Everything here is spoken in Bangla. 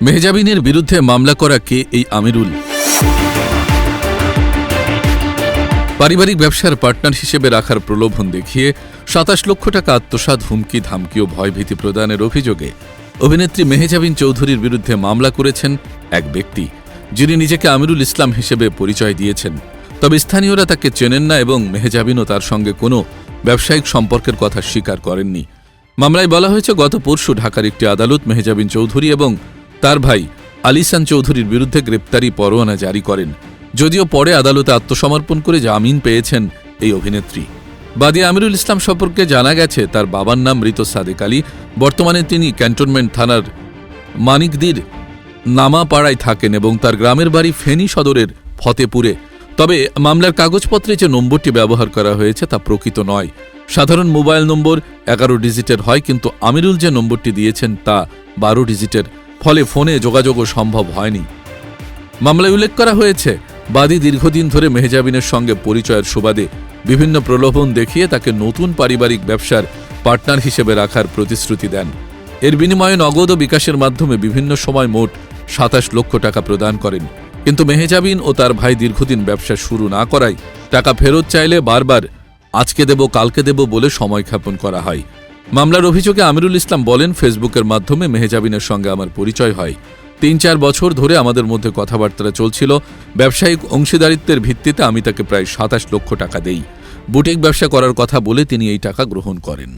মেহজাবিনের বিরুদ্ধে মামলা করা কে এই আমিরুল? পারিবারিক ব্যবসার পার্টনার হিসেবে রাখার প্রলোভন দেখিয়ে ২৭ লক্ষ টাকা আত্মসাৎ, হুমকি ধামকি ও ভয়ভীতি প্রদানের অভিযোগে অভিনেত্রী মেহজাবিন চৌধুরীর বিরুদ্ধে মামলা করেছেন এক ব্যক্তি, যিনি নিজেকে আমিরুল ইসলাম হিসেবে পরিচয় দিয়েছেন। তবে স্থানীয়রা তাকে চেনেন না এবং মেহজাবিনও তার সঙ্গে কোনো ব্যবসায়িক সম্পর্কের কথা স্বীকার করেননি। মামলায় বলা হয়েছে, গত পরশু ঢাকার একটি আদালত মেহজাবিন চৌধুরী এবং তার ভাই আলিসান চৌধুরীর বিরুদ্ধে গ্রেপ্তারি পরোয়ানা জারি করেন। যদিও পরে আদালতে আত্মসমর্পণ করে জামিন পেয়েছেন এই অভিনেত্রী। বাদী আমিরুল ইসলাম সম্পর্কে জানা গেছে, তার বাবার নাম মৃত সাদেক আলী। বর্তমানে তিনি ক্যান্টনমেন্ট থানার মানিকদির নামাপাড়ায় থাকেন এবং তার গ্রামের বাড়ি ফেনী সদরের ফতেপুরে। তবে মামলার কাগজপত্রে যে নম্বরটি ব্যবহার করা হয়েছে তা প্রকৃত নয়। সাধারণ মোবাইল নম্বর 11 ডিজিটের হয়, কিন্তু আমিরুল যে নম্বরটি দিয়েছেন তা 12 ডিজিটের, ফলে ফোনে যোগাযোগও সম্ভব হয়নি। মামলায় উল্লেখ করা হয়েছে, বাদী দীর্ঘদিন ধরে মেহজাবিনের সঙ্গে পরিচয়ের সুবাদে বিভিন্ন প্রলোভন দেখিয়ে তাকে নতুন পারিবারিক ব্যবসার পার্টনার হিসেবে রাখার প্রতিশ্রুতি দেন। এর বিনিময়ে নগদ ও বিকাশের মাধ্যমে বিভিন্ন সময় মোট ২৭ লক্ষ টাকা প্রদান করেন। কিন্তু মেহজাবিন ও তার ভাই দীর্ঘদিন ব্যবসা শুরু না করায় টাকা ফেরত চাইলে বারবার আজকে দেব কালকে দেব বলে সময়ক্ষেপণ করা হয়। মামলার অভিযোগে আমিরুল ইসলাম বলেন, ফেসবুকের মাধ্যমে মেহজাবিনের সঙ্গে আমার পরিচয় হয়। ৩-৪ বছর ধরে আমাদের মধ্যে কথাবার্তা চলছিল। ব্যবসায়িক অংশীদারিত্বের ভিত্তিতে আমি তাকে প্রায় ২৭ লক্ষ টাকা দেই। বুটিক ব্যবসা করার কথা বলে তিনি এই টাকা গ্রহণ করেন।